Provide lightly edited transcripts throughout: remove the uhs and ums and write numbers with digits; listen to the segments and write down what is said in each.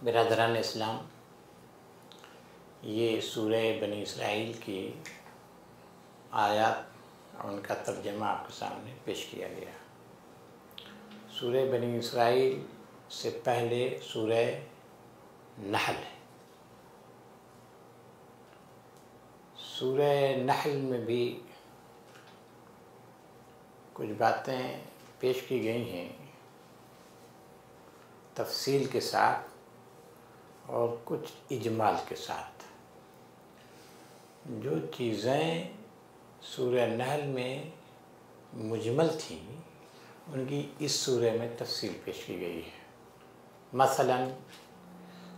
बिरादरान इस्लाम, ये सूरह बनी इसराइल की आयत और उनका तर्जमा आपके सामने पेश किया गया। सूरह बनी इसराइल से पहले सूरह नहल है। सूरह नहल में भी कुछ बातें पेश की गई हैं तफसील के साथ और कुछ इजमाल के साथ। जो चीज़ें सूरह नहल में मुजमल थीं उनकी इस सूरह में तफसील पेश की गई है। मसलन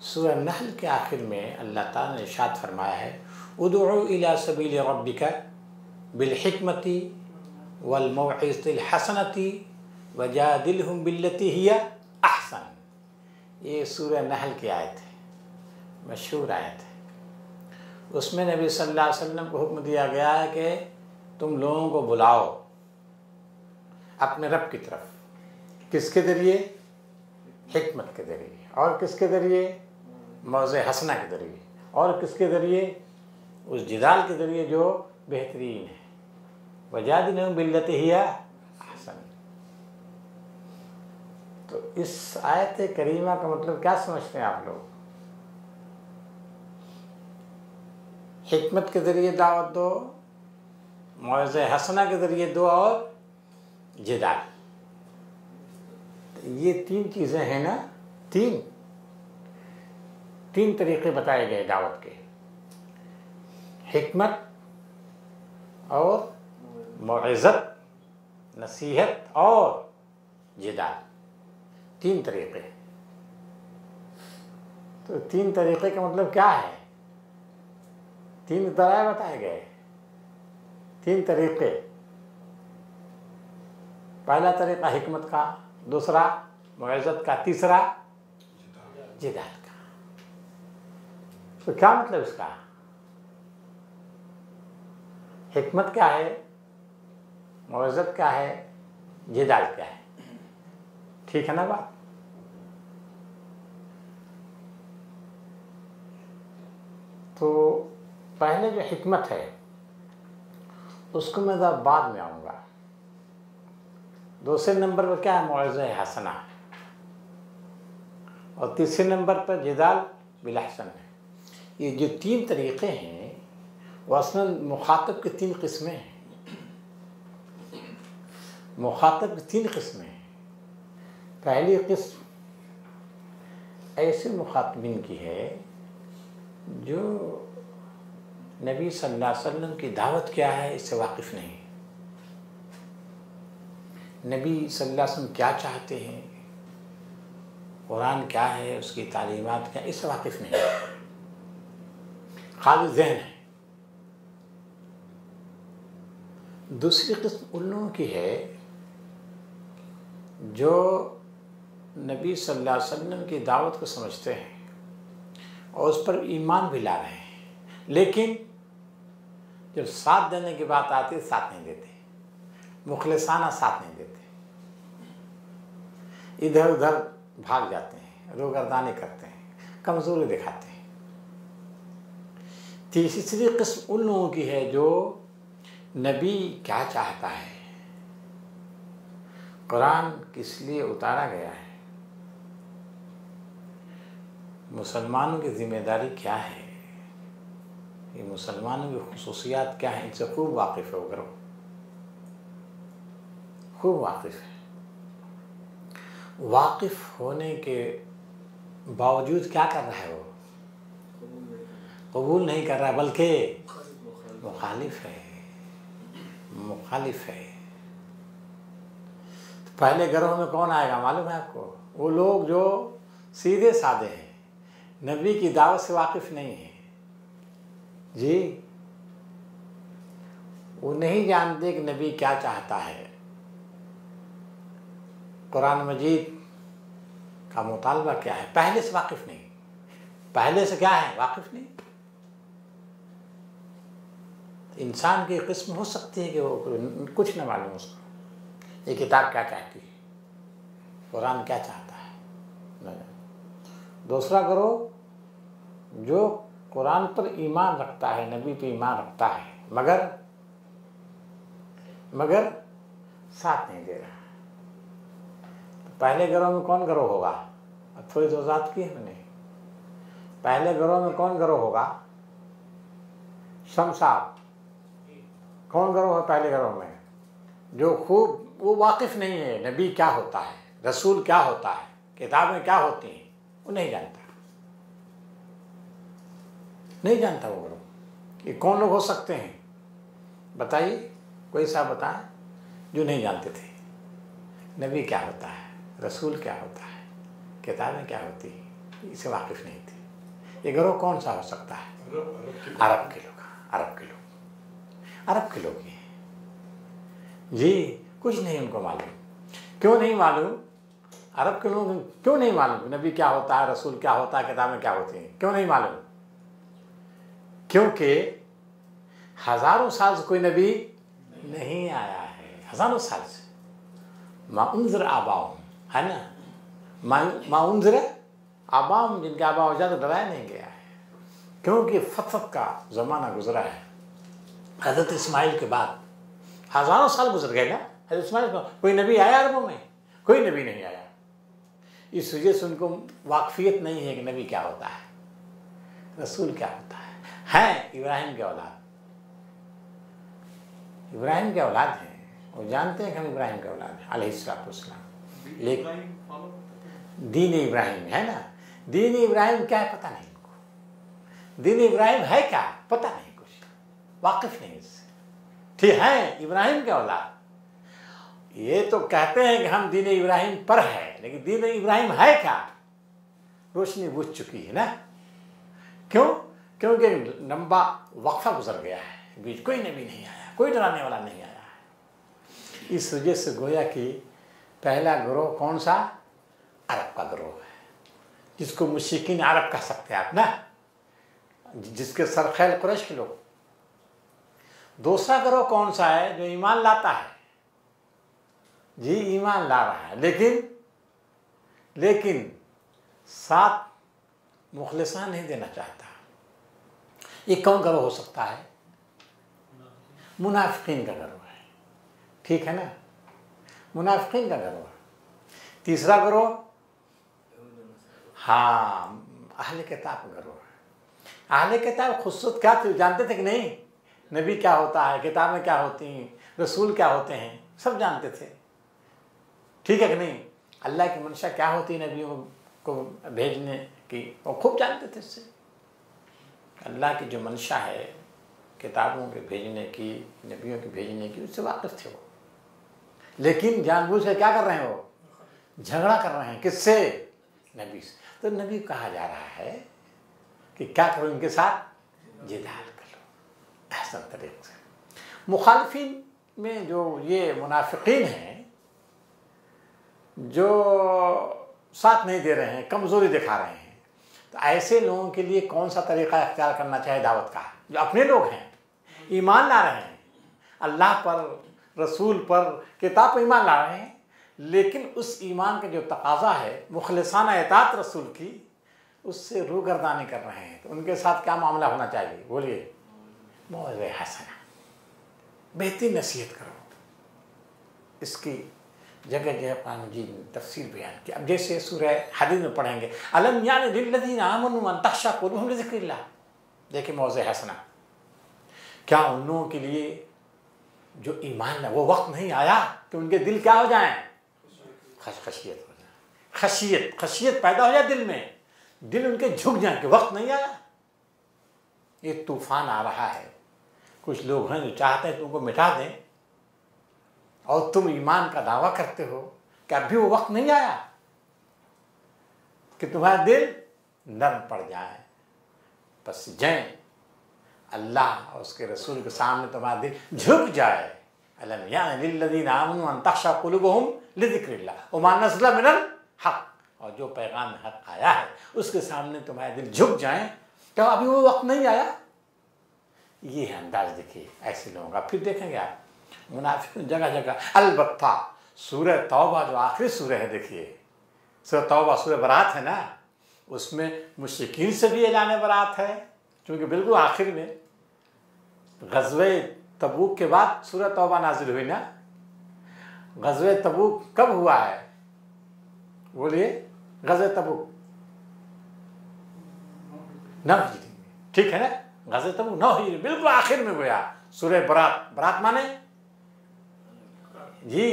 सूरह नहल के आखिर में अल्लाह ताला ने इरशाद फरमाया है, उदउ इला सबील रब्बिका बिल हिकमति वल मौइज़तिल हसनति वजादिलहुम बिल्लती हिया अहसन। ये सूरह नहल की आयत है, मशहूर आयत है। उसमें नबी सल्लल्लाहु अलैहि वसल्लम को हुक्म दिया गया है कि तुम लोगों को बुलाओ अपने रब की तरफ। किसके ज़रिए? हिकमत के ज़रिए। और किसके ज़रिए? मौज़े हसना के ज़रिए। और किसके ज़रिए? उस जिदाल के ज़रिए जो बेहतरीन है। वजादिलहुम बिल्लती हिया अहसन। तो इस आयत करीमा का मतलब क्या समझते हैं आप लोग? हिकमत के ज़रिए दावत दो, मौइज़े हसना के ज़रिए दो और जिदाल। तो ये तीन चीज़ें हैं ना, तीन तरीक़े बताए गए दावत के। हिकमत और मौइज़त, नसीहत और जिदाल, तीन तरीक़े। तो तीन तरीक़े का मतलब क्या है? तीन दराए बताए गए, तीन तरीक़े। पहला तरीक़ा हिकमत का, दूसरा मौइज़त का, तीसरा जिदाल का। तो क्या मतलब इसका? हिकमत क्या है, मौइज़त क्या है, जिदाल क्या है? ठीक है ना बात? तो पहले जो हिकमत है उसको मैं ज़रा बाद में आऊँगा। दूसरे नंबर पर क्या है? मौइज़ा हसना। और तीसरे नंबर पर जिदाल बिल अहसन है। ये जो तीन तरीक़े हैं वो असल मुखातब की तीन किस्में हैं। मुखातब की तीन किस्में हैं। पहली किस्म ऐसे मुखातबिन की है जो नबी सल्लल्लाहु अलैहि वसल्लम की दावत क्या है इससे वाकिफ़ नहीं। नबी सल्लल्लाहु अलैहि वसल्लम क्या चाहते हैं, कुरान क्या है, उसकी तालीमात क्या, इससे वाकिफ़ नहीं, खाली ज़हन है। दूसरी किस्म उन लोगों की है जो नबी सल्लल्लाहु अलैहि वसल्लम की दावत को समझते हैं और उस पर ईमान भी ला रहे हैं, लेकिन जब साथ देने की बात आती है साथ नहीं देते, मुखलिसाना साथ नहीं देते, इधर उधर भाग जाते हैं, रोगर्दानी करते हैं, कमज़ोरी दिखाते हैं। तीसरी किस्म उन लोगों की है जो नबी क्या चाहता है, कुरान किस लिए उतारा गया है, मुसलमानों की ज़िम्मेदारी क्या है, ये मुसलमानों की खुसूसियात क्या है, इनसे खूब वाकिफ़ हो करो, खूब वाकिफ़ है। वाकिफ़ होने के बावजूद क्या कर रहा है? वो कबूल नहीं कर रहा बल्कि मुखालिफ है, मुखालिफ है। तो पहले ग्रोह में कौन आएगा मालूम है आपको? वो लोग जो सीधे साधे हैं, नबी की दावत से वाकिफ नहीं है जी। वो नहीं जानते कि नबी क्या चाहता है, कुरान मजीद का मुतालबा क्या है, पहले से वाकिफ नहीं। पहले से क्या है? वाकिफ नहीं। इंसान की किस्म हो सकती है कि वो कुछ न मालूम उसको, ये किताब क्या कहती है, कुरान क्या चाहता है। दूसरा ग्रोह जो कुरान पर ईमान रखता है, नबी पर ईमान रखता है, मगर साथ नहीं दे रहा। तो पहले ग्रोह में कौन ग्रोह होगा? अब थोड़ी तो वजाहत की है मैंने। पहले ग्रोह में कौन ग्रोह होगा? शमसाब। कौन ग्रोह है पहले ग्रोह में? जो खूब वो वाकिफ नहीं है नबी क्या होता है, रसूल क्या होता है, किताबें क्या होती हैं, वो नहीं जानता, नहीं जानता वो ग्रोह। ये कौन लोग हो सकते हैं बताइए, कोई सा बताएं जो नहीं जानते थे नबी क्या होता है, रसूल क्या होता है, किताबें क्या होती हैं, इससे वाकिफ नहीं थे। ये ग्रोह कौन सा हो सकता है? अरब के लोग, अरब के लोग, अरब के लोग ये जी। कुछ नहीं उनको मालूम। क्यों नहीं मालूम? अरब के लोग क्यों नहीं मालूम नबी क्या होता है, रसूल क्या होता है, किताबें क्या होती हैं? क्यों नहीं मालूम? क्योंकि हजारों साल से कोई नबी नहीं आया है, हजारों साल से। माउंजर आबाओं है ना, माउंजर आबाओं, जिनके आबाओ ज़्यादा डराया नहीं गया है, क्योंकि फतरत का ज़माना गुजरा है। हज़रत इस्माइल के बाद हजारों साल गुजर गए ना। हज़रत इस्माइल को कोई नबी आया अरबों में? कोई नबी नहीं आया। इस वजह से उनको वाकफियत नहीं है कि नबी क्या होता है, रसूल क्या होता है। हैं इब्राहिम के औलाद, इब्राहिम के औलाद हैं, वो जानते हैं कि हम इब्राहिम के औलाद हैं अलैहिस्सलाम। लेकिन दीन इब्राहिम है ना, दीन इब्राहिम क्या है पता नहीं इनको। दीन इब्राहिम है क्या पता नहीं, कुछ वाकिफ नहीं इससे। ठीक है, इब्राहिम के औलाद ये तो कहते हैं कि हम दीन इब्राहिम पर है, लेकिन दीन इब्राहिम है क्या? रोशनी बुझ चुकी है ना। क्यों? क्योंकि लंबा वक्फा गुजर गया है, बीच कोई नबी नहीं आया, कोई डराने वाला नहीं आया है। इस वजह से गोया कि पहला ग्रोह कौन सा? अरब का ग्रोह है, जिसको मुश्रिकीन अरब कह सकते हैं आप ना, जिसके सरखैल कुरैश के लोग। दूसरा ग्रोह कौन सा है? जो ईमान लाता है जी, ईमान ला रहा है, लेकिन साथ मुखलिसा नहीं देना चाहता। ये कौन ग्रोह हो सकता है? मुनाफिकीन का ग्रोह है, ठीक है ना, मुनाफिकीन का ग्रोह। तीसरा ग्रोह हाँ अहले किताब का ग्रोह है। अहले किताब खुसूत क्या थे, जानते थे कि नहीं? नबी क्या होता है, किताबें क्या होती हैं, रसूल क्या होते हैं, सब जानते थे, ठीक है कि नहीं? अल्लाह की मंशा क्या होती है नबियों को भेजने की, वो खूब जानते थे। इससे अल्लाह की जो मंशा है किताबों के भेजने की, नबियों के भेजने की, उससे वाकिफ थे वो। लेकिन जानबूझ से क्या कर रहे हैं? वो झगड़ा कर रहे हैं। किससे? नबी से। तो नबी कहा जा रहा है कि क्या करो इनके साथ? जिदाल कर लो ऐसा तरीके से। मुखालिफिन में जो ये मुनाफिकीन हैं, जो साथ नहीं दे रहे हैं, कमज़ोरी दिखा रहे हैं, तो ऐसे लोगों के लिए कौन सा तरीक़ा इख्तियार करना चाहिए दावत का? जो अपने लोग हैं, ईमान ला रहे हैं, अल्लाह पर, रसूल पर, किताब पर ईमान ला रहे हैं, लेकिन उस ईमान का जो तकाज़ा है मुखलिसाना इताअत रसूल की, उससे रूगर्दानी कर रहे हैं, तो उनके साथ क्या मामला होना चाहिए? बोलिए। मौज़े हसना, बेहतरीन नसीहत करो। इसकी जगह जगह कुरान मजीद में तफसील बयान की। अब जैसे सूरह हदीद में पढ़ेंगे, अलम यानि लिल्लज़ीना आमनू अन तख़शअ क़ुलूबुहुम लिज़िक्रिल्लाह। देखिए मौज़े हसना, क्या उन लोगों के लिए जो ईमान है वो वक्त नहीं आया कि उनके दिल क्या हो जाएं? खशियत हो जाए, खशियत पैदा हो जाए दिल में, दिल उनके झुक जाए कि वक्त नहीं आया। ये तूफान आ रहा है, कुछ लोग हैं जो चाहते हैं तुमको मिटा दें, और तुम ईमान का दावा करते हो कि अभी वो वक्त नहीं आया कि तुम्हारा दिल नर्म पड़ जाए। बस जय अल्लाह और उसके रसूल के सामने तुम्हारा दिल झुक जाए। अलम यानि लिल्लज़ीना आमनू अन तख़शअ क़ुलूबुहुम लिज़िक्रिल्लाह व मा नज़ला मिनल हक़। और जो पैगाम हक आया है उसके सामने तुम्हारे दिल झुक जाए, तो अभी वो वक्त नहीं आया। ये है अंदाज, देखिए ऐसे लोगों का। फिर देखेंगे आप मुनाफिक जगह जगह। अलबत्ता सूरह तौबा जो आखिरी सूरह है, देखिए सूरह तौबा सूरह बरात है ना, उसमें मुश्रिकीन से भी ऐलान बरात है, क्योंकि बिल्कुल आखिर में ग़ज़वे तबूक के बाद सूरह तौबा नाजिल हुई ना। ग़ज़वे तबूक कब हुआ है बोलिए? ग़ज़वे तबूक 9 हिजरी में, ठीक है ना। ग़ज़वे तबूक 9 हिजरी बिल्कुल आखिर में हुआ। सूरह बरात, बरात माने जी,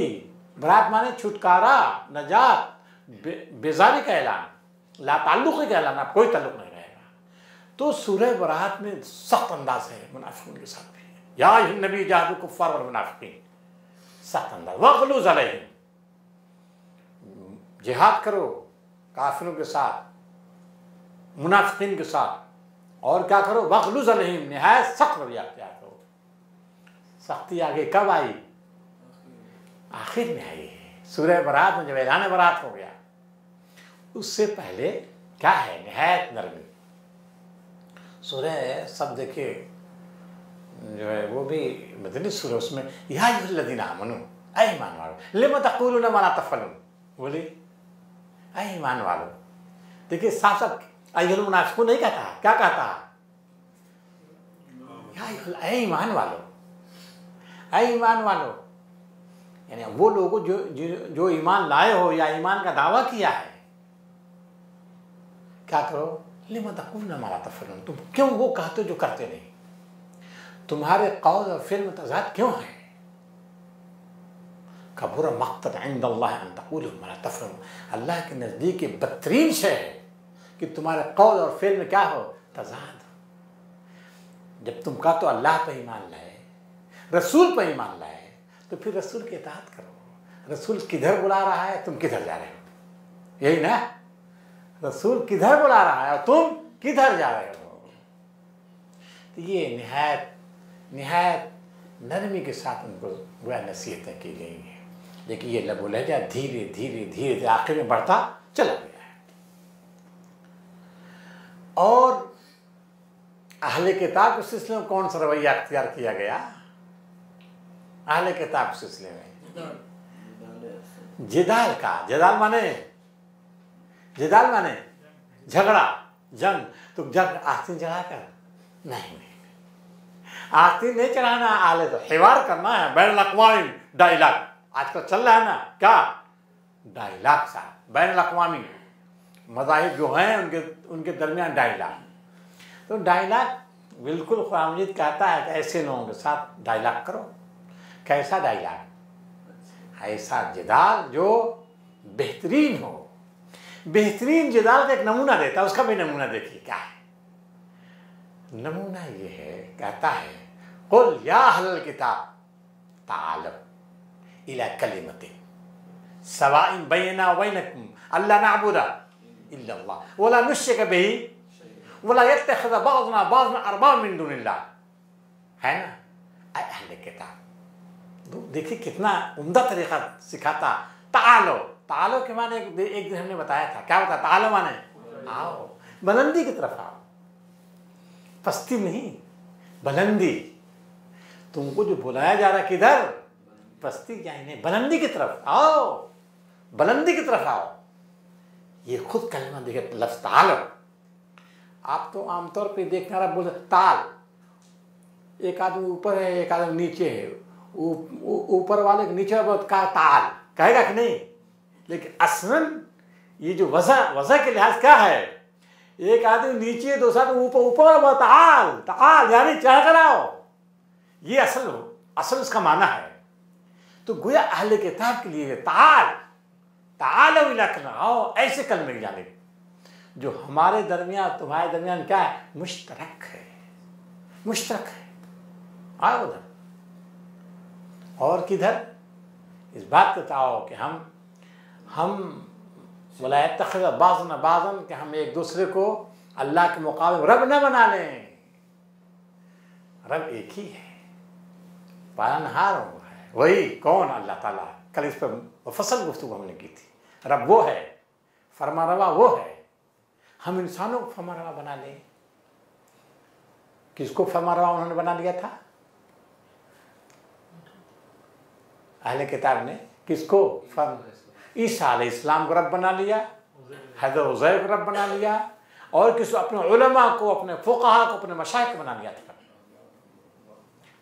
बरात माने छुटकारा, नजात, बेजारी का ऐलान, ला ताल्लुक़ का ऐलान, आप कोई ताल्लुक़ नहीं रहेगा। तो सूरह बरात में सख्त अंदाज है मुनाफिकों के साथ भी। या अय्युहन नबी जाहिदिल कुफ़्फ़ार वल मुनाफ़िक़ीन, सख्त अंदाज। वग़लूज़ अलैहिम, जिहाद करो काफिरों के साथ, मुनाफिकीन के साथ, और क्या करो? वग़लूज़ अलैहिम, निहायत सख्त रवैया अख्तियार करो। सख्ती आगे कब आई? आखिर में आई है सूरह बरात में, जब ऐलान बरात हो गया। उससे पहले क्या है? निहायत नरमी। सूरह सब देखिए जो है वो भी मदनी सूरह, उसमें या अय्युहल्लज़ीना आमनू, ऐ ईमान वालो लिमा तक़ूलूना मा ला तफ़अलून, बोली ऐ ईमान वालो। देखिए साफ साफ अय्युहल मुनाफ़िक़ून नहीं कहता, क्या कहता? ऐ ईमान वालो, ऐ ईमान वालो। यानी वो लोग जो ईमान लाए हो या ईमान का दावा किया है, क्या करो? लिमा तक़ूलूना मा ला तफ़अलून, तुम क्यों वो कहते हो जो करते नहीं? तुम्हारे कौल और फिल्म तज़ाद क्यों है? कबुर मक़्तन इंदल्लाह अन तक़ूलू मा ला तफ़अलून, अल्लाह के नज़दीक ये बदतरीन शय है कि तुम्हारे कौल और फिल्म में क्या हो? तज़ाद। जब तुम कहा तो अल्लाह पर ईमान लाए, रसूल पर ईमान लाए, तो फिर रसूल की इताअत करो। रसूल किधर बुला रहा है, तुम किधर जा रहे हो? यही ना, रसूल किधर बुला रहा है और तुम किधर जा रहे हो? तो ये निहायत नरमी के साथ उनको वह नसीहतें की गई हैं। लेकिन ये लबो लहजा धीरे धीरे धीरे धीरे आखिर में बढ़ता चला गया है। और अहले किताब के सिलसिले में कौन सा रवैया अख्तियार किया गया? अहले किताब के सिलसिले में जिदाल का, जिदाल माने झगड़ा, जंग। तो जंग आस्तीन चढ़ा कर नहीं, आस्तीन नहीं चढ़ाना, आले तो हिवार करना है, बैनुल अक़वामी डायलॉग आजकल चल रहा है ना, क्या डायलॉग सा, बैनुल अक़वामी मज़ाहिब जो हैं उनके दरमियान डायलॉग। तो डायलॉग बिल्कुल कुरान मजीद कहता है कि ऐसे लोगों के साथ डायलॉग करो। कैसा डायलॉग? ऐसा जिदाल जो बेहतरीन हो। बेहतरीन जिदाल का एक नमूना देता है, उसका भी नमूना देखिए क्या है। नमूना ये है, कहता है कुल या अहलल किताब तालू इला कलिमतिन सवाइन बैना व बैनकुम अल्ला नअबुदा इल्ला अल्लाह वला नुश्रिक बिही वला यत्तखिज़ बअज़ुना बअज़न अरबाब मिन दुनिल्लाह, है ना? ऐ अहले किताब, देखिए कितना उम्दा तरीका सिखाता। तालो के माने एक दिन हमने बताया था, क्या बताया? तालो माने आओ, बुलंदी की तरफ आओ, पस्ती नहीं, बुलंदी। तुमको जो बुलाया जा रहा है किधर? पस्ती क्या नहीं, बुलंदी की तरफ आओ, बुलंदी की तरफ आओ। ये खुद कलमा देखिए, लफ्ज़ ताल। आप तो आमतौर पे देखने वाला बोलते ताल, एक आदमी ऊपर है एक आदमी नीचे है, ऊपर वाले के नीचे का ताल कहेगा कि नहीं? लेकिन असलन ये जो वज़ा के लिहाज क्या है? एक आदमी नीचे, दूसरा आदमी ऊपर ताल यानी चढ़ कर आओ। ये असल उसका माना है। तो गोया अहले किताब के लिए ताल इला कलमा, आओ ऐसे कलमे की जानिब। जो हमारे दरमियान तुम्हारे दरमियान क्या है, मुश्तरक है, मुश्तरक है। आओ उधर। और किधर? इस बात को बताओ कि हम वला यत्तखिज़ बाज़ुना बाज़न, कि हम एक दूसरे को अल्लाह के मुकाबले रब न बना लें। रब एक ही है, पालनहार है, वही कौन? अल्लाह ताला। कल इस पर मुफस्सल गुफ्तगू हमने की थी। रब वो है, फरमारवा वो है। हम इंसानों को फरमारवा बना लें। किसको फरमारवा उन्होंने बना लिया था? अहले किताब ने किसको? ईसा अलैहिस्सलाम को रब बना लिया, हज़रत उज़ैर को रब बना लिया, और किसी अपने उलमा को, अपने फुक़हा को, अपने मशाइख को बना लिया था।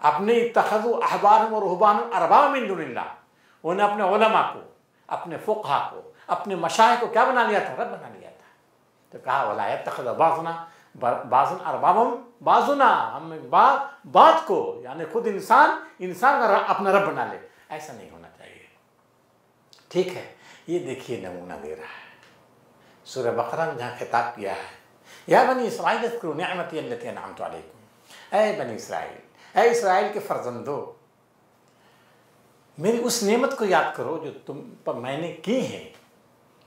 अपने इत्तख़ज़ू अहबारहुम व रुहबानहुम अरबाब मिन दुनिल्लाह, उन्हें अपने उलमा को, अपने फुक़हा को, अपने मशाइख को क्या बना लिया था? रब बना लिया था। तो कहा वला यत्तख़िज़ बाज़ुना बाज़ुन अरबाबम बाज़ुना, हम बात को यानी खुद इंसान का अपना रब बना ले, ऐसा नहीं होना चाहिए। ठीक है, ये देखिए नमूना दे रहा है सूरह बकरा में, जहाँ खिताब किया है, या बनी इसराइल अज़्कुरू निअमती अल्लती अनअमतु अलैकुम, ऐ बनी इसराइल, ऐ इसराइल के फर्जंदो, मेरी उस नेमत को याद करो जो तुम पर मैंने की है।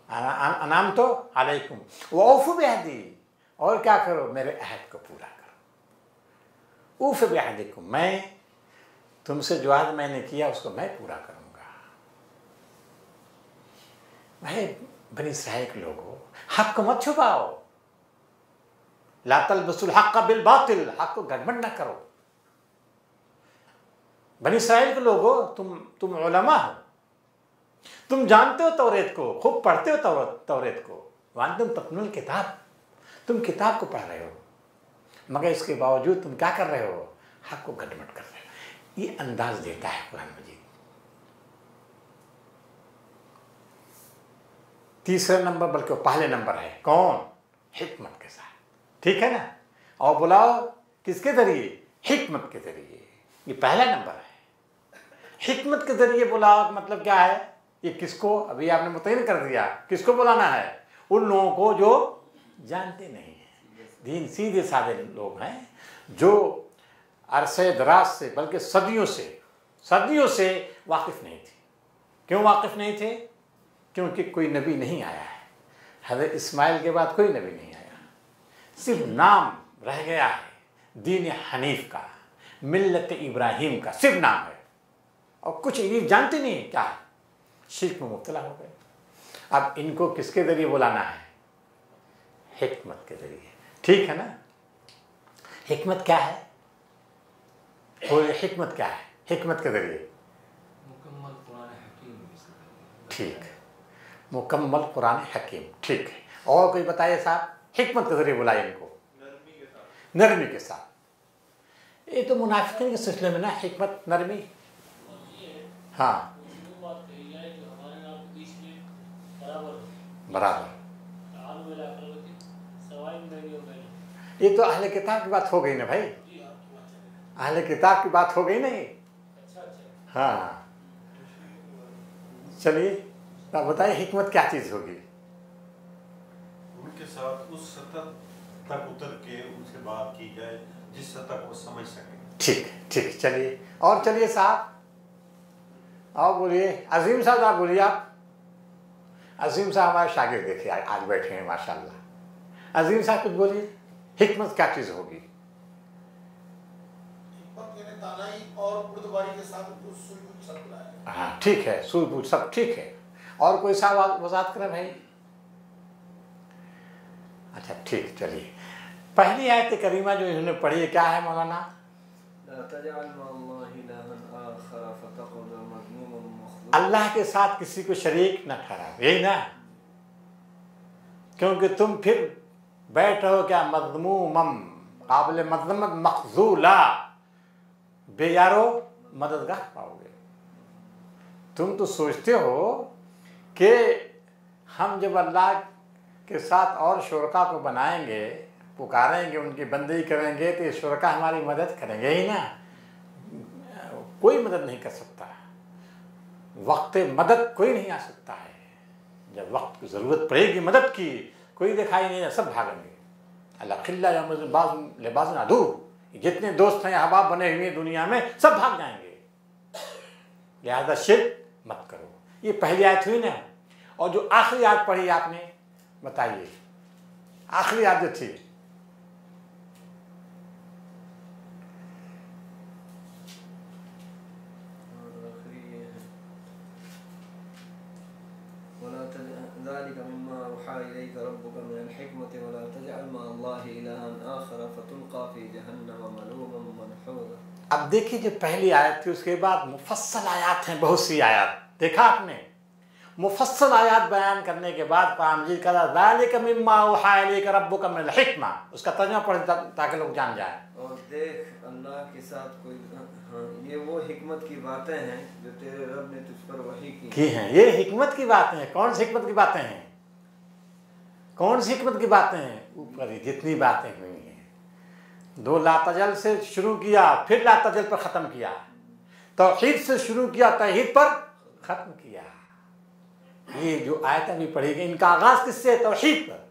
अनामतु अलैकुम व औफू बिअहदी, और क्या करो? मेरे अहद को पूरा करो। ऊफ़ बिअहदिकुम, मैं तुमसे जो अहद मैंने किया उसको मैं पूरा करूँगा। भाई बनी इसराइल के लोगों, हक को मत छुपाओ। ला तलबसुल हक़्क़ बिल बातिल, हक को गड़बड़ न करो। बनी इसराइल के लोगों, तुम उलमा हो, तुम जानते हो तौरेत को, खूब पढ़ते हो तौरेत को, वांतुम तत्लूनल किताब, तुम किताब को पढ़ रहे हो, मगर इसके बावजूद तुम क्या कर रहे हो? हक को गड़बड़ कर रहे हो। ये अंदाज देता है कुरान मजीद। तीसरे नंबर, बल्कि पहले नंबर है, कौन? हिकमत के साथ। ठीक है ना? और बुलाओ किसके जरिए? हिकमत के जरिए। ये पहला नंबर है। हिकमत के जरिए बुलाओ मतलब क्या है? ये किसको? अभी आपने मुतय्यन कर दिया, किसको बुलाना है? उन लोगों को जो जानते नहीं हैं, दीन सीधे साधे लोग हैं, जो अरसे दराज से, बल्कि सदियों से वाकिफ़ नहीं थे। क्यों वाकिफ़ नहीं थे? क्योंकि कोई नबी नहीं आया है। हज़रत इस्माइल के बाद कोई नबी नहीं आया, सिर्फ नाम रह गया है दीन हनीफ का, मिल्लत इब्राहिम का, सिर्फ नाम है, और कुछ ये जानते नहीं है क्या है, शिर्क में मुब्तला हो गए। अब इनको किसके ज़रिए बुलाना है? हिकमत के ज़रिए। ठीक है ना? हिकमत क्या है? वो हिकमत क्या है? हिकमत के ज़रिए मुकम्मल कुरान हकीम। ठीक, मुकम्मल कुरान हकीम। ठीक है, और कोई बताइए साहब, हिकमत के ज़रिए बुलाए इनको? नरमी के साथ। ये तो मुनाफिकीन के सिलसिले में ना, हिकमत नरमी। हाँ, बराबर। ये तो अहले किताब की बात हो गई ना भाई, अहले किताब की बात हो गई नहीं। हाँ, चलिए आप बताइए हिकमत क्या चीज़ होगी? उनके साथ उस सतह तक उतर के उनसे बात की जाए जिस सतह को समझ सके। ठीक, चलिए, और चलिए साहब, और बोलिए। अजीम साहब, आप बोलिए। आप अजीम साहब हमारे शागिर्द देखिए आज बैठे हैं माशाल्लाह। अजीम साहब कुछ बोलिए, हिकमत क्या चीज़ होगी? हाँ ठीक है, सूझबूझ सब ठीक है। और कोई साहब वजाहत करें भाई? अच्छा ठीक, चलिए। पहली आयत करीमा जो इन्होंने पढ़ी है क्या है मौलाना? अल्लाह के साथ किसी को शरीक न ठहराओ, यही ना? क्योंकि तुम फिर बैठ रहो क्या मज़मूमम, काबिल मज़म्मत, मखज़ूला, बेयारो मददगार पाओगे। तुम तो सोचते हो कि हम जब अल्लाह के साथ और शुरका को बनाएंगे, पुकारेंगे, उनकी बंदगी करेंगे, तो ये शुरका हमारी मदद करेंगे ही ना। कोई मदद नहीं कर सकता, वक्त मदद कोई नहीं आ सकता है। जब वक्त की ज़रूरत पड़ेगी मदद की, कोई दिखाई नहीं, सब भागेंगे। अल्लाह खिल्ला लिबास अदू, जितने दोस्त हैं अहबाब बने हुए दुनिया में सब भाग जाएंगे। लिहाजा शिर्क मत करो। ये पहली आयत हुई ना। और जो आखिरी आयत पढ़ी आपने, बताइए आखिरी आयत जो थी, अब देखिए जो पहली आयत थी उसके बाद मुफस्सल आयत हैं, बहुत सी आयत। देखा आपने, मुफस्सल आयत बयान करने के बाद कुरान मजीद का ज़ालिका मिम्मा औहा इलैका रब्बुका मिनल हिक्मा, उसका तर्जुमा पढ़े ताकि लोग जान जाए। और देख अल्लाह के साथ कोई, हाँ ये वो हिकमत की बातें हैं जो तेरे रब ने तुझ पर वही की हैं। ये हिकमत की बातें हैं। कौन सी हिकमत की बातें हैं? कौन सी हिकमत की बातें हैं? ऊपर जितनी बातें हुई हैं, 2 लातजल से शुरू किया, फिर लातजल पर ख़त्म किया, तौहीद से शुरू किया, तौहीद पर ख़त्म किया। ये जो आयतें भी पढ़ी गई, इनका आगाज़ किससे? तौहीद पर।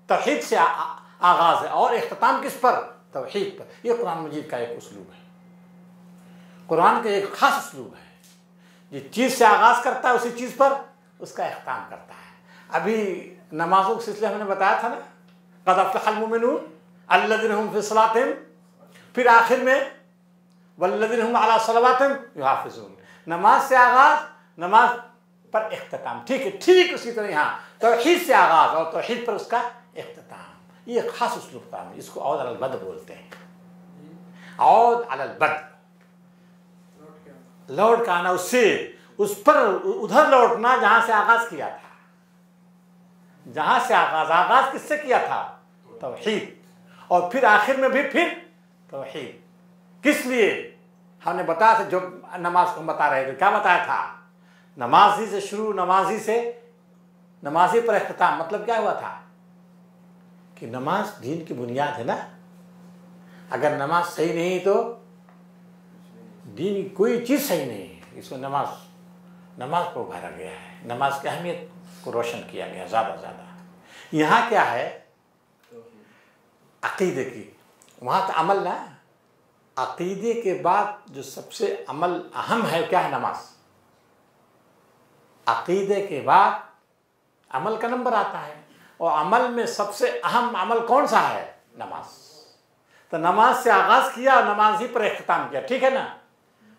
तौहीद से आगाज़ है और इख्तिताम किस पर? तौहीद पर। ये कुरान मजीद का एक उसलूब है, कुरान का एक ख़ास उसलूब है। जिस चीज़ से आगाज़ करता है उसी चीज़ पर उसका इख्तिताम करता है। अभी नमाजों के सिलसिले हमने बताया था ना, क़द अफ़लहल मुमिनून अल्लज़ीना हुम फ़ी सलातिहिम, फिर आखिर में वल्लज़ीना हुम अला सलवातिहिम युहाफ़िज़ून। नमाज से आगाज़, नमाज पर इख्तिताम। ठीक है, ठीक उसी तरह यहाँ तौहीद से आगाज़ और तौहीद पर उसका इख्तिताम। ये खास उसलूब का है, इसको औद अलल बद बोलते हैं। औद अलल बद, लौट का आना, उससे उस पर उधर लौटना जहाँ से आगाज़ किया था। जहाँ से आगाज़ किससे किया था? तौहीद। और फिर आखिर में भी फिर तौहीद। किस लिए? हमने बताया था, जो नमाज को हम बता रहे थे, क्या बताया था? नमाजी से शुरू, नमाजी पर इख्तिताम। मतलब क्या हुआ था कि नमाज दीन की बुनियाद है ना। अगर नमाज सही नहीं तो दीन की कोई चीज़ सही नहीं है। इसको नमाज को उभारा गया है, नमाज की अहमियत को रोशन किया गया ज़्यादा से ज़्यादा। यहाँ क्या है? अक़ीदे की, वहाँ तो अमल ना। अक़ीदे के बाद जो सबसे अमल अहम है क्या है? नमाज। अक़ीदे के बाद अमल का नंबर आता है, और अमल में सबसे अहम अमल कौन सा है? नमाज। तो नमाज से आगाज़ किया, नमाज ही पर इख्तिताम किया। ठीक है ना।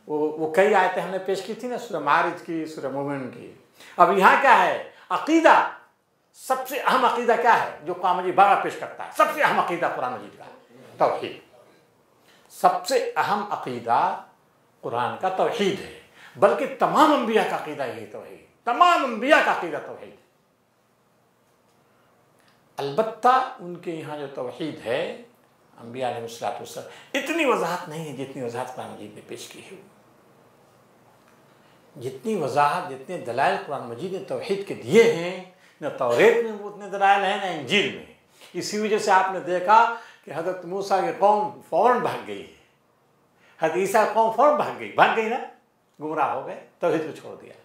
वो कई आयतें हमने पेश की थी ना, सूरह मारिज की, सूरह मोमिन की। अब यहाँ क्या है? अक़ीदा। सबसे अहम अक़ीदा क्या है जो कुरान मजीद बारह पेश करता है? सबसे अहम अक़ीदा कुरान मजीद का तौहीद। सबसे अहम अक़ीदा कुरान का तौहीद है, बल्कि तमाम अंबिया का अक़ीदा यही तौहीद, तमाम अंबिया का अक़ीदा तौहीद। अलबत्ता उनके यहाँ जो तौहीद है, अंबिया अलैहिस्सलाम, इतनी वजाहत नहीं है जितनी वजाहत कुरान मजीद ने पेश की है। जितनी वजाहत, जितने दलाइल कुरान मजीद ने तौहीद के दिए हैं, न तौरेत में उतने दलाइल हैं, न इंजील में। इसी वजह से आपने देखा कि हज़रत मूसा की कौम फ़ौरन भाग गई है, हज़रत ईसा की कौम फ़ौरन भाग गई ना, गुमराह हो गए, तौहीद को छोड़ दिया,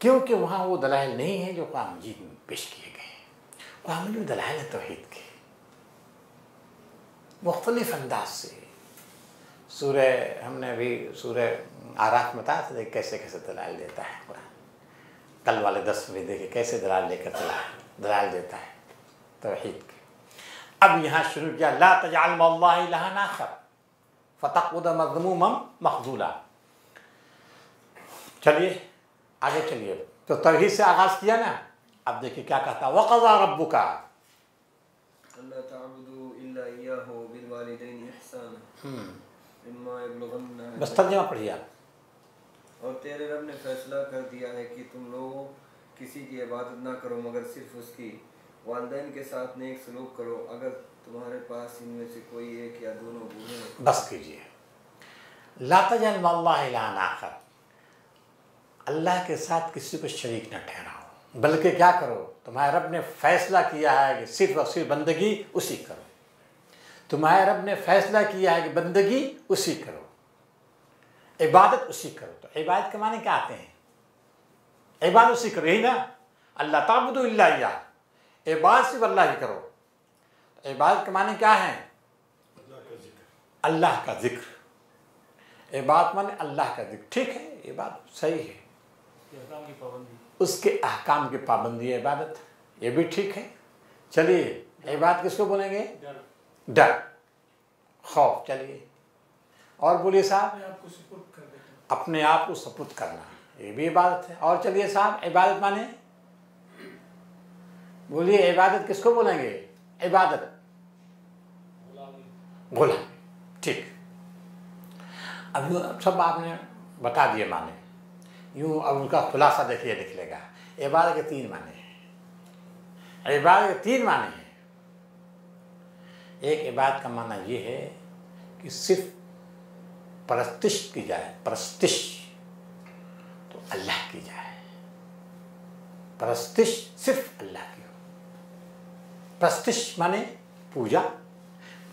क्योंकि वहाँ वो दलाइल नहीं है जो कुरान मजीद में पेश किए गए। कुरान मजीद में दलाइल है तौहीद के मुख्तलिफ अंदाज से। सूरह, हमने अभी सूरह आराफ में बताया था कैसे कैसे दलाइल देता है कुरान। कल वाले 10 में देखे कैसे दलाइल लेकर दलाइल देता है तौहीद के। अब यहाँ शुरू किया, ला तजअल मअल्लाहि इलाहन आखर फतक़उद मज़मूमन मख़ज़ूला। चलिए आगे चलिए। तो तौहीद से आगाज़ किया ना। अब देखिए क्या कहता है, वक़ज़ा रब्बुका अल्ला ताबुदू इल्ला इय्याहु बिल वालिदैनि इहसाना इम्मा यबलुगन्ना। बस तर्जुमा पढ़िए आप। और तेरे रब ने फैसला कर दिया है कि तुम लोग किसी की इबादत ना करो मगर सिर्फ उसकी। वालिदैन के साथ नेक सलूक करो अगर तुम्हारे पास इनमें से कोई एक या दोनों बूढ़े। बस कीजिए। ला तजअल मअल्लाहि इलाहन आखर, अल्लाह के साथ किसी को शरीक न ठहराओ, बल्कि क्या करो, तुम्हारे रब ने फैसला किया है कि सिर्फ और सिर्फ बंदगी उसी करो। तुम्हारे रब ने फैसला किया है कि बंदगी उसी करो, इबादत उसी करो। तो इबादत के माने क्या आते हैं? इबादत उसी करो, यही ना। अल्लाह ताबुदू इल्ला इय्याह, इबादत सिर्फ अल्लाह की करो। इबादत के माने क्या है? अल्लाह का जिक्र। इबादत माने अल्लाह का जिक्र। ठीक है, ये बात सही है, उसके अहकाम की पाबंदी है इबादत, ये भी ठीक है। चलिए, इबादत किसको बोलेंगे? डर, खौफ। चलिए और बोलिए साहब, अपने आप को सपुर्द करना, ये भी इबादत है। और चलिए साहब, इबादत माने बोलिए, इबादत किसको बोलेंगे? इबादत गुलामी। ठीक, अब सब आपने बता दिए माने, यूँ अब उनका खुलासा देखिए निकलेगा। इबादत के 3 माने हैं। इबादत के 3 माने हैं। एक इबादत का माना ये है कि सिर्फ परस्तिश की जाए, परस्तिश तो अल्लाह की जाए, परस्तिश सिर्फ अल्लाह की हो। परस्तिश माने पूजा,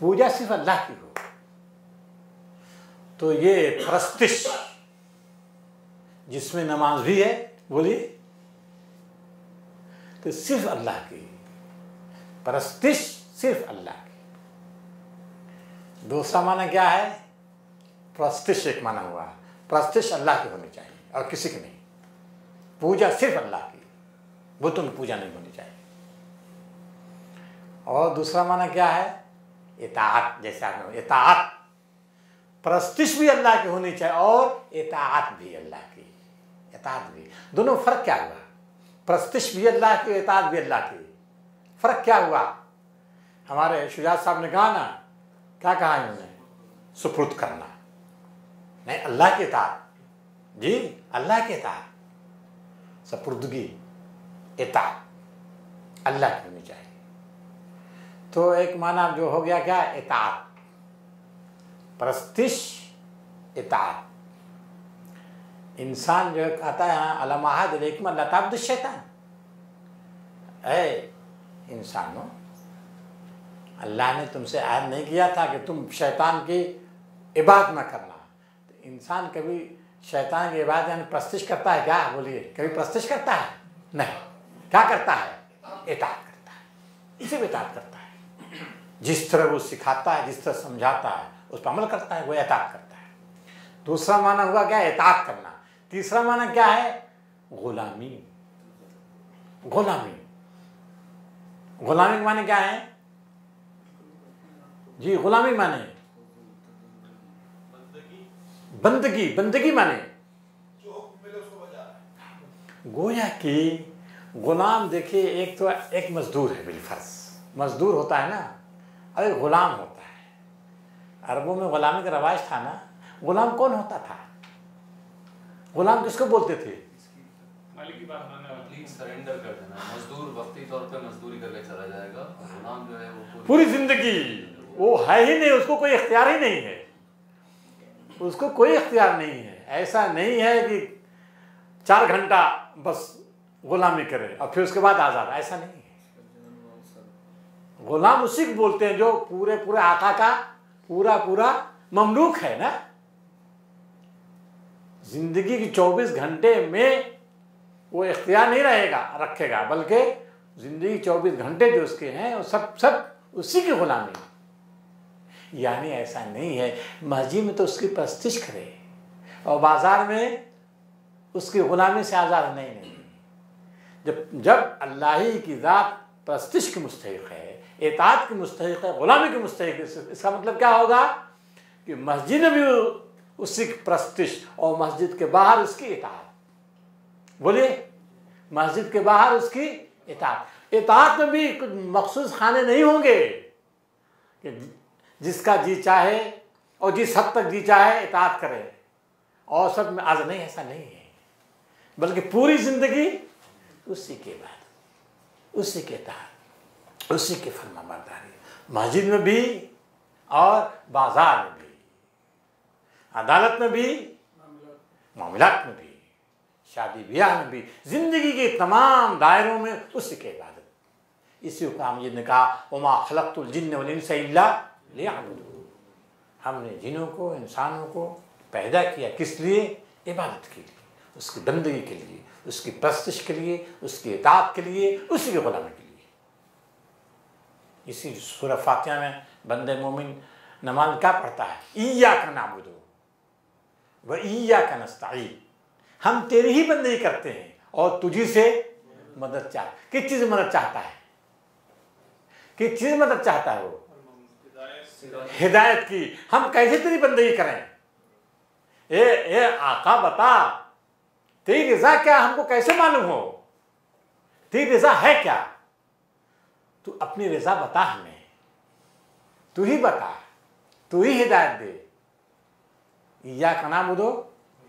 पूजा सिर्फ अल्लाह की हो। तो ये परस्तिश जिसमें नमाज भी है, बोलिए, तो सिर्फ अल्लाह की परस्तिश, सिर्फ अल्लाह की। दूसरा माना क्या है? परस्तिश एक माना हुआ, परस्तिश अल्लाह की होनी चाहिए और किसी की नहीं। पूजा सिर्फ अल्लाह की, बुतों की पूजा नहीं होनी चाहिए। और दूसरा माना क्या है? इताअत। जैसे आपने इताअत, परस्तिश भी अल्लाह की होनी चाहिए और इताअत भी अल्लाह की। इताअत भी, दोनों फर्क क्या हुआ? परस्तिश भी अल्लाह की, इताअत भी अल्लाह की, फर्क क्या हुआ? हमारे शुजात साहब ने कहा ना, क्या कहा इन्होंने? सुपुर्द करना, नहीं अल्लाह की इताअत। जी, अल्लाह की इताअत, सुपुर्दगी, इताअत अल्लाह की होनी चाहिए। तो एक माना जो हो गया क्या? इताअत, परस्तिश, इताअत। इंसान जो कहता है अलमाहद लताब्द शैतान, ऐ इंसानों, अल्लाह ने तुमसे आयद नहीं किया था कि तुम शैतान की इबादत न करना। तो इंसान कभी शैतान की इबादत यानी परस्तिश करता है क्या? बोलिए, कभी परस्तिश करता है? नहीं। क्या करता है? इताअत करता है, इसी में इताअत करता है। जिस तरह वो सिखाता है, जिस तरह समझाता है, उस पर अमल करता है, वो इताअत करता है। दूसरा माना हुआ क्या? इताअत करना। तीसरा माना क्या है? गुलामी। गुलामी, गुलामी के माने क्या है? जी, गुलामी माने बंदगी। बंदगी माने गोया कि गुलाम। देखिए, एक तो एक मजदूर है, बिलफर्ज मजदूर होता है ना, और एक गुलाम होता है। अरबों में गुलामी का रवाज था ना। गुलाम कौन होता था? गुलाम किसको बोलते थे? मालिक की बात मानने वाला, सरेंडर कर देना। मजदूर वक्ती तौर पे मजदूरी करके चला जाएगा, गुलाम जो है वो पूरी जिंदगी वो है ही नहीं, उसको कोई इख्तियार ही नहीं है, उसको कोई इख्तियार नहीं है। ऐसा नहीं है कि 4 घंटा बस गुलामी करे और फिर उसके बाद आज़ाद, ऐसा नहीं है। गुलाम उसी को बोलते हैं जो पूरे पूरे आका का पूरा पूरा ममलूक है ना। जिंदगी की 24 घंटे में वो इख्तियार नहीं रखेगा, बल्कि जिंदगी 24 घंटे जो उसके हैं वो सब उसी की गुलामी। यानी ऐसा नहीं है मस्जिद में तो उसकी परस्तिश करे और बाजार में उसकी गुलामी से आज़ाद नहीं। जब अल्लाह ही की ज़ात परस्तिश की मुस्तहिक़ है, इताअत की मुस्तहिक़ है, गुलामी की मुस्तहिक़ है, इसका मतलब क्या होगा कि मस्जिद में भी उसी की परस्तिश और मस्जिद के बाहर उसकी इताअत। बोलिए, मस्जिद के बाहर उसकी इताअत। इताअत में भी कुछ मखसूस खाने नहीं होंगे कि जिसका जी चाहे और जिस हद तक जी चाहे इताअत करे और सब में आज नहीं, ऐसा नहीं है, बल्कि पूरी जिंदगी उसी के बाद, उसी के तहत, उसी के फरमाबरदारी। मस्जिद में भी और बाजार में भी, अदालत में भी, मामलात में भी, शादी ब्याह में भी, जिंदगी के तमाम दायरों में उसी की इबादत। इसी को हम ने कहा वमा खलक़तुल जिन्न वल इंसा इल्ला लियअबुदून। हमने जिन्नों को, इंसानों को पैदा किया किस लिए? इबादत के लिए, उसकी बंदगी के लिए, उसकी परस्तिश के लिए, उसकी इताअत के लिए, उसी की गुलामी के लिए। इसी सूरह फातिहा में बंदे मोमिन नमाज में क्या पढ़ता है? इय्याका नअबुदु व इय्याका नस्तईन, हम तेरी ही बंदगी करते हैं और तुझी से मदद चाह। किस चीज मदद चाहता है? किस चीज मदद चाहता है वो? हिदायत की। हम कैसे तेरी बंदगी करें? ए आका बता, तेरी रजा क्या, हमको कैसे मालूम हो? तेरी रजा है क्या? तू अपनी रजा बता हमें, तू ही बता, तू ही हिदायत दे। इय्याका नअबुदु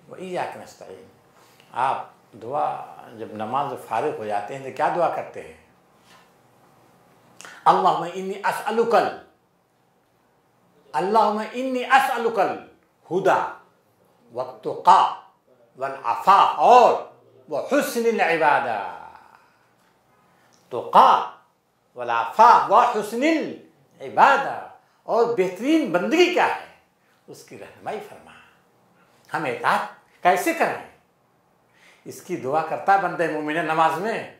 व इय्याका नस्तईन। आप दुआ जब नमाज फारिग हो जाते हैं तो क्या दुआ करते हैं? अल्लाहुम्मा इन्नी अस्अलुकल हुदा वत्तुका वल अफ़ाफ़ और व हुस्निल इबादा। तुका वल अफ़ाफ़ व हुस्निल इबादा, और बेहतरीन बंदगी क्या है उसकी रहनुमाई फरमा। हम इताअत कैसे करें, इसकी दुआ करता है बंदे मोमिन नमाज में।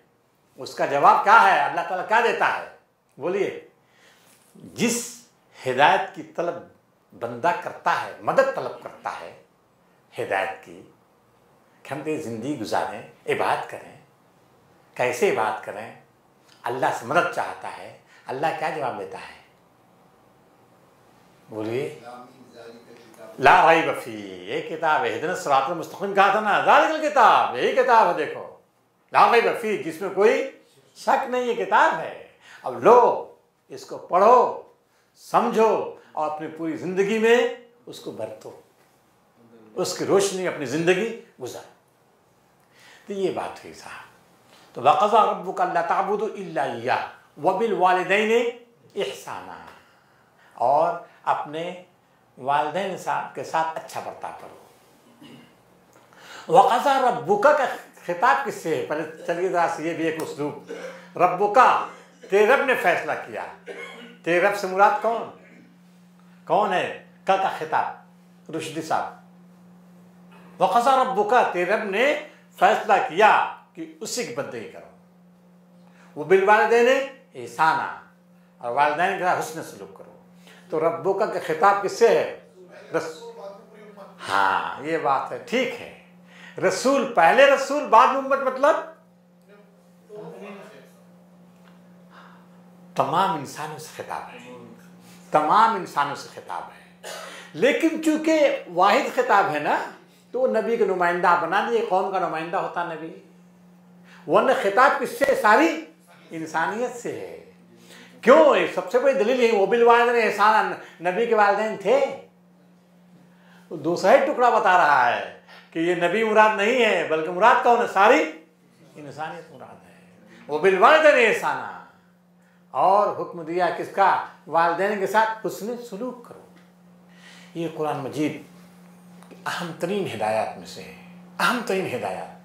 उसका जवाब क्या है? अल्लाह ताला क्या देता है? बोलिए। जिस हिदायत की तलब बंदा करता है, मदद तलब करता है हिदायत की, कि हम तेरी ज़िंदगी गुजारें, इबादत करें। कैसे इबादत करें? अल्लाह से मदद चाहता है। अल्लाह क्या जवाब देता है? बोलिए। ला रैब फीह, ये किताब है, इहदिना सिरातल मुस्तकीम कहा था ना, ज़ालिकल किताब, यही किताब है। देखो, ला रैब फीह, जिसमें कोई शक नहीं, ये किताब है। अब लो, इसको पढ़ो, समझो और अपनी पूरी जिंदगी में उसको बरतो, उसकी रोशनी अपनी जिंदगी गुजार। तो ये बात हुई साहब। तो वक़ज़ा रब्बुका अल्ला ताबुदु इल्ला इय्याहु व बिल वालिदैनि इहसाना, और अपने वालिदैन के साथ अच्छा बर्ताव करो। वक़ज़ा रब्बुका का खिताब किससे है? पहले चलिए जरा से ये भी एक उसलूब। रब्बुका, तेरे रब ने फैसला किया। तेरे रब से मुराद कौन? कौन है? का खिताब रुश्दी साहब। वक़ज़ा रब्बुका, तेरे रब ने फैसला किया कि उसी की बंदगी करो। वो बिल वालिदैन इहसाना, और वालिदैन के साथ हुस्न सलूक करो। तो रब्बुका का खिताब किससे है? हाँ, ये बात है, ठीक है। रसूल पहले, रसूल बाद में उम्मत, मतलब तमाम इंसानों से खिताब है, तमाम इंसानों से खिताब है। लेकिन चूंकि वाहिद खिताब है ना, तो नबी का नुमाइंदा बना दिए। कौम का नुमाइंदा होता नबी, वरना खिताब किससे? सारी इंसानियत से है। क्यों? सबसे बड़ी दलील है वो बिल वालिदैन इहसाना, नबी के वालिदैन थे। तो दूसरा ही टुकड़ा बता रहा है कि ये नबी मुराद नहीं है, बल्कि मुराद कौन है? सारी इंसानियत मुराद है। वो बिल वालिदैन इहसाना, और हुक्म दिया किसका? वालिदैन के साथ हुस्न सलूक करो। ये कुरान मजीद अहम तरीन हिदायत में से है, अहम तरीन हिदायत।